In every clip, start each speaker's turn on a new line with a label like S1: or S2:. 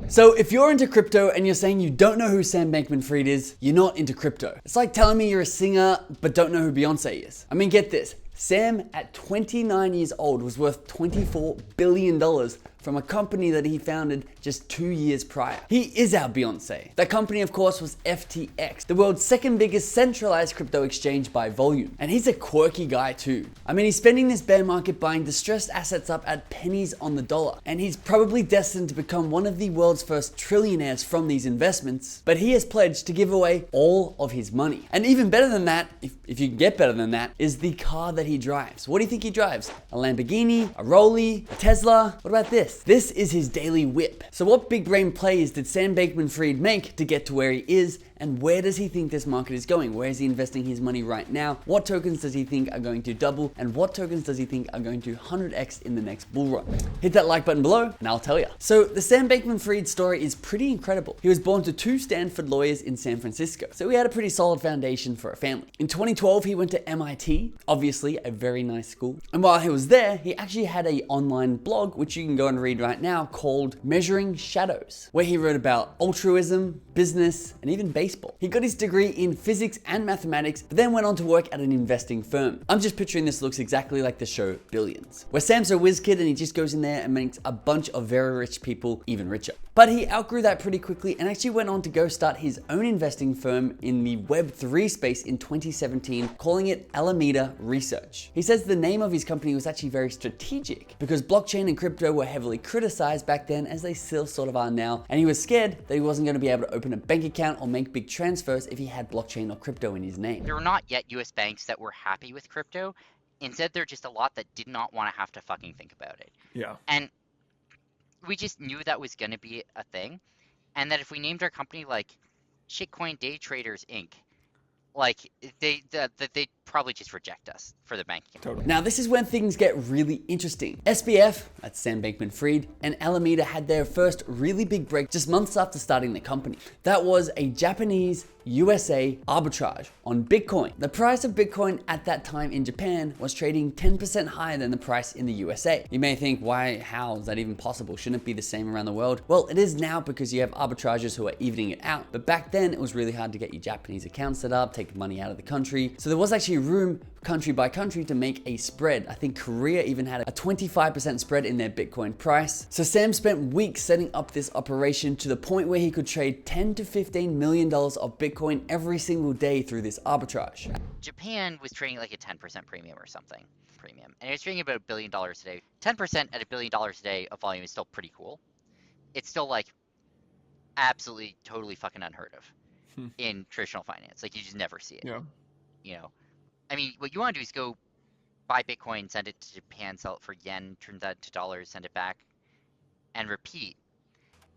S1: So if you're into crypto and you're saying you don't know who Sam Bankman-Fried is, you're not into crypto. It's like telling me you're a singer but don't know who Beyonce is. I mean, get this. Sam, at 29 years old, was worth $24 billion from a company that he founded just 2 years prior. He is our Beyonce. That company, of course, was FTX, the world's second biggest centralized crypto exchange by volume. And he's a quirky guy too. I mean, he's spending this bear market buying distressed assets up at pennies on the dollar. And he's probably destined to become one of the world's first trillionaires from these investments. But he has pledged to give away all of his money. And even better than that, if you can get better than that, is the car that he drives. What do you think he drives? A Lamborghini, a Rollie, a Tesla? What about this? This is his daily whip. So what big brain plays did Sam Bankman-Fried make to get to where he is? And where does he think this market is going? Where is he investing his money right now? What tokens does he think are going to double? And what tokens does he think are going to 100x in the next bull run? Hit that like button below and I'll tell you. So the Sam Bankman-Fried story is pretty incredible. He was born to two Stanford lawyers in San Francisco. So he had a pretty solid foundation for a family. In 2012, he went to MIT, obviously a very nice school. And while he was there, he actually had an online blog, which you can go and read right now, called Measuring Shadows, where he wrote about altruism, business, and even baseball. He got his degree in physics and mathematics, but then went on to work at an investing firm. I'm just picturing this looks exactly like the show Billions, where Sam's a whiz kid and he just goes in there and makes a bunch of very rich people even richer. But he outgrew that pretty quickly and actually went on to go start his own investing firm in the Web3 space in 2017, calling it Alameda Research. He says the name of his company was actually very strategic because blockchain and crypto were heavily criticized back then, as they still sort of are now, and he was scared that he wasn't going to be able to open a bank account or make big transfers if he had blockchain or crypto in his name.
S2: There were not yet US banks that were happy with crypto. Instead, there are just a lot that did not want to have to fucking think about it.
S3: Yeah.
S2: And we just knew that was going to be a thing. And that if we named our company like Shitcoin Day Traders Inc., like they'd probably just reject us for the bank account.
S3: Totally.
S1: Now this is when things get really interesting. SBF, that's Sam Bankman-Fried, and Alameda had their first really big break just months after starting the company. That was a Japanese USA arbitrage on Bitcoin. The price of Bitcoin at that time in Japan was trading 10% higher than the price in the USA. You may think, why, how is that even possible? Shouldn't it be the same around the world? Well, it is now because you have arbitragers who are evening it out. But back then it was really hard to get your Japanese accounts set up, take money out of the country. So there was actually room country by country to make a spread. I think Korea even had a 25% spread in their Bitcoin price. So Sam spent weeks setting up this operation to the point where he could trade $10 to $15 million of Bitcoin every single day through this arbitrage.
S2: Japan was trading like a 10% premium or something. And it was trading about $1 billion a day. 10% at $1 billion a day of volume is still pretty cool. It's still like absolutely totally fucking unheard of in traditional finance. Like you just never see it.
S3: Yeah.
S2: You know, I mean, what you want to do is go buy Bitcoin, send it to Japan, sell it for yen, turn that to dollars, send it back, and repeat.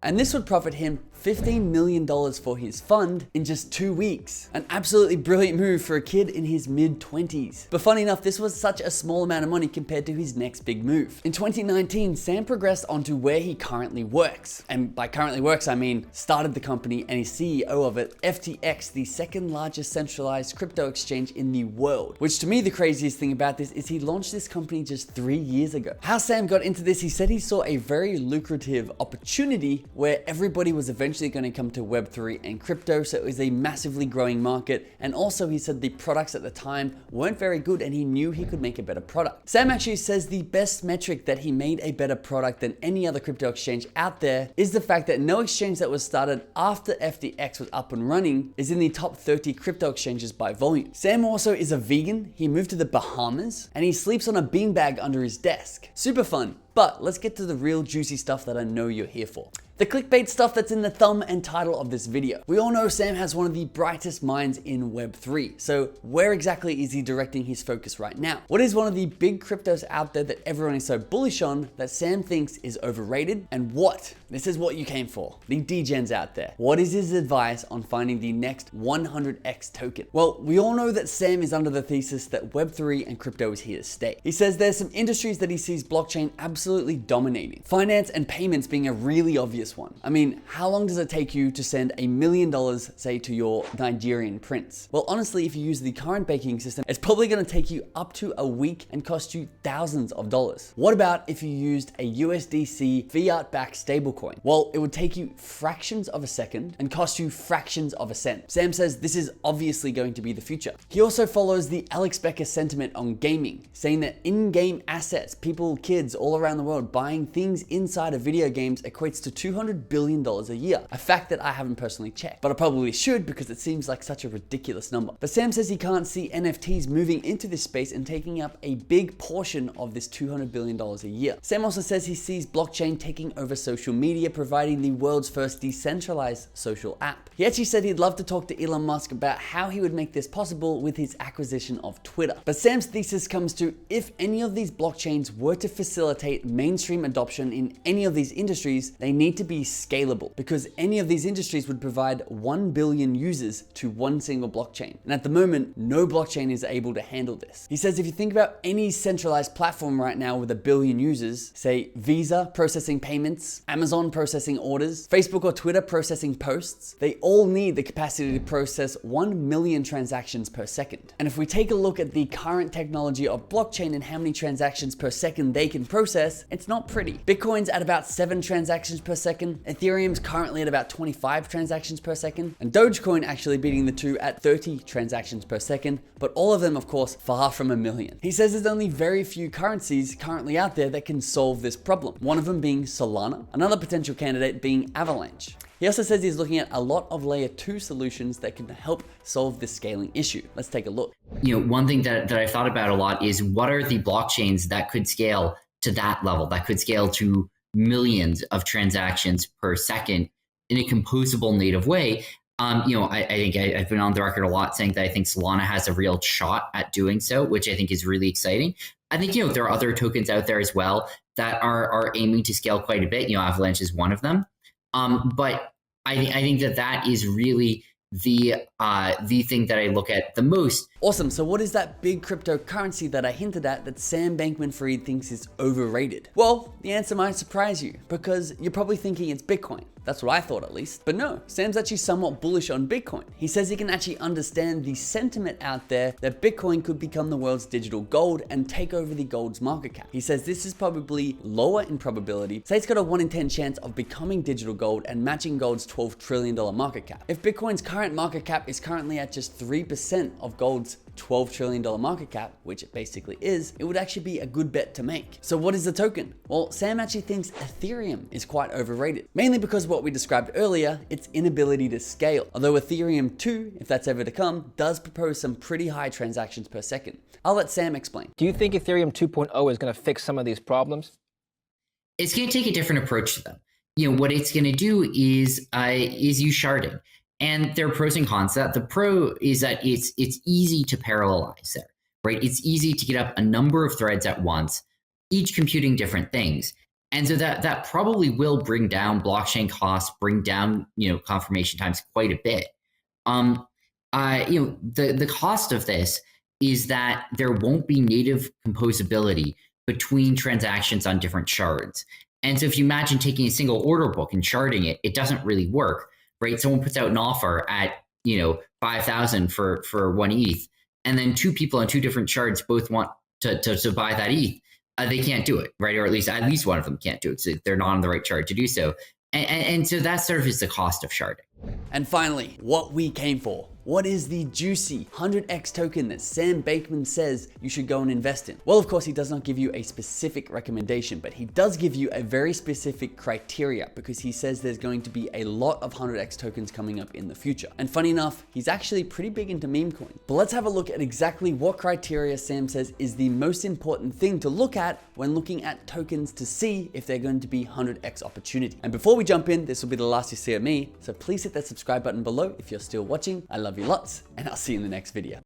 S1: And this would profit him $15 million for his fund in just 2 weeks. An absolutely brilliant move for a kid in his mid-20s. But funny enough, this was such a small amount of money compared to his next big move. In 2019, Sam progressed onto where he currently works. And by currently works, I mean started the company and is CEO of it, FTX, the second largest centralized crypto exchange in the world. Which to me, the craziest thing about this is he launched this company just 3 years ago. How Sam got into this, he said he saw a very lucrative opportunity where everybody was eventually going to come to Web3 and crypto, so it was a massively growing market. And also he said the products at the time weren't very good and he knew he could make a better product. Sam actually says the best metric that he made a better product than any other crypto exchange out there is the fact that no exchange that was started after FTX was up and running is in the top 30 crypto exchanges by volume. Sam also is a vegan. He moved to the Bahamas and he sleeps on a beanbag under his desk. Super fun. But let's get to the real juicy stuff that I know you're here for. The clickbait stuff that's in the thumb and title of this video. We all know Sam has one of the brightest minds in Web3. So where exactly is he directing his focus right now? What is one of the big cryptos out there that everyone is so bullish on that Sam thinks is overrated? And what? This is what you came for. The degens out there. What is his advice on finding the next 100x token? Well, we all know that Sam is under the thesis that Web3 and crypto is here to stay. He says there's some industries that he sees blockchain absolutely absolutely dominating. Finance and payments being a really obvious one. I mean, how long does it take you to send $1 million, say, to your Nigerian prince? Well, honestly, if you use the current banking system, it's probably going to take you up to a week and cost you thousands of dollars. What about if you used a USDC fiat-backed stablecoin? Well, it would take you fractions of a second and cost you fractions of a cent. Sam says this is obviously going to be the future. He also follows the Alex Becker sentiment on gaming, saying that in-game assets, people, kids all around the world buying things inside of video games equates to $200 billion a year. A fact that I haven't personally checked, but I probably should because it seems like such a ridiculous number. But Sam says he can't see NFTs moving into this space and taking up a big portion of this $200 billion a year. Sam also says he sees blockchain taking over social media, providing the world's first decentralized social app. He actually said he'd love to talk to Elon Musk about how he would make this possible with his acquisition of Twitter. But Sam's thesis comes to, if any of these blockchains were to facilitate mainstream adoption in any of these industries, they need to be scalable, because any of these industries would provide 1 billion users to one single blockchain. And at the moment, no blockchain is able to handle this. He says if you think about any centralized platform right now with 1 billion users, say Visa processing payments, Amazon processing orders, Facebook or Twitter processing posts, they all need the capacity to process 1 million transactions per second. And if we take a look at the current technology of blockchain and how many transactions per second they can process, it's not pretty. Bitcoin's at about 7 transactions per second, Ethereum's currently at about 25 transactions per second, and Dogecoin actually beating the two at 30 transactions per second, but all of them, of course, far from 1 million. He says there's only very few currencies currently out there that can solve this problem, one of them being Solana, another potential candidate being Avalanche. He also says he's looking at a lot of layer 2 solutions that can help solve this scaling issue. Let's take a look.
S3: One thing that I've thought about a lot is what are the blockchains that could scale to that level, that could scale to millions of transactions per second in a composable native way. I think I've been on the record a lot saying that I think Solana has a real shot at doing so, which I think is really exciting. I think, there are other tokens out there as well that are aiming to scale quite a bit. Avalanche is one of them. But I think that is really the thing that I look at the most.
S1: Awesome. So what is that big cryptocurrency that I hinted at that Sam Bankman-Fried thinks is overrated? Well, the answer might surprise you, because you're probably thinking it's Bitcoin. That's what I thought, at least. But no, Sam's actually somewhat bullish on Bitcoin. He says he can actually understand the sentiment out there that Bitcoin could become the world's digital gold and take over the gold's market cap. He says this is probably lower in probability. Say it's got a 1 in 10 chance of becoming digital gold and matching gold's $12 trillion market cap. If Bitcoin's current market cap is currently at just 3% of gold's $12 trillion market cap, which it basically is, it would actually be a good bet to make. So what is the token? Well, Sam actually thinks Ethereum is quite overrated, mainly because what we described earlier, its inability to scale. Although Ethereum 2, if that's ever to come, does propose some pretty high transactions per second. I'll let Sam explain.
S4: Do you think Ethereum 2.0 is going to fix some of these problems?
S3: It's going to take a different approach to them. What it's going to do is use sharding. And there are pros and cons. That the pro is that it's easy to parallelize there, right? It's easy to get up a number of threads at once, each computing different things. And so that probably will bring down blockchain costs, bring down, confirmation times quite a bit. The cost of this is that there won't be native composability between transactions on different shards. And so if you imagine taking a single order book and sharding it, it doesn't really work. Right, someone puts out an offer at 5,000 for 1 ETH, and then 2 people on 2 different shards both want to buy that ETH. They can't do it, right? Or at least one of them can't do it. So they're not on the right chart to do so. And so that sort of is the cost of sharding.
S1: And finally, what we came for. What is the juicy 100x token that Sam Bankman says you should go and invest in? Well, of course, he does not give you a specific recommendation, but he does give you a very specific criteria, because he says there's going to be a lot of 100x tokens coming up in the future. And funny enough, he's actually pretty big into meme coin. But let's have a look at exactly what criteria Sam says is the most important thing to look at when looking at tokens to see if they're going to be 100x opportunity. And before we jump in, this will be the last you see of me, so please hit that subscribe button below if you're still watching. I love you lots, and I'll see you in the next video.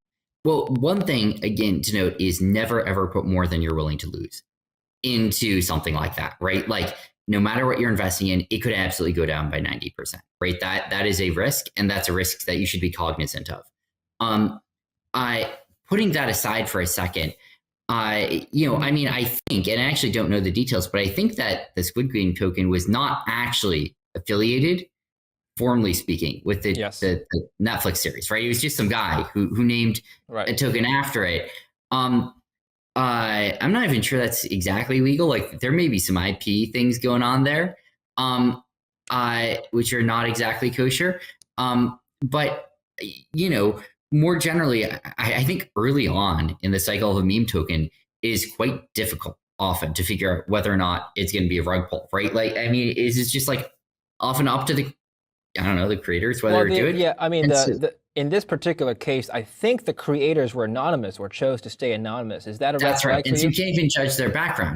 S3: Well, one thing, again, to note is never ever put more than you're willing to lose into something like that, right? Like, no matter what you're investing in, it could absolutely go down by 90%, right? That is a risk, and that's a risk that you should be cognizant of. Putting that aside for a second, You know, I mean, I think, and I actually don't know the details, but I think that the Squid Game token was not actually affiliated, formally speaking, with the,
S4: Yes.
S3: the Netflix series, right? It was just some guy who named
S4: Right.
S3: a token after it. I'm not even sure that's exactly legal. Like there may be some IP things going on there, which are not exactly kosher. But you know, more generally, I think early on in the cycle of a meme token is quite difficult often to figure out whether or not it's going to be a rug pull, right? Like, I mean, is it just like often up to the, I don't know, the creators whether to do it?
S4: Yeah, I mean,
S3: And so-
S4: in this particular case, I think the creators were anonymous or chose to stay anonymous. Is that a red
S3: that's
S4: flag
S3: right.
S4: for
S3: And so
S4: you?
S3: you can't even judge their background.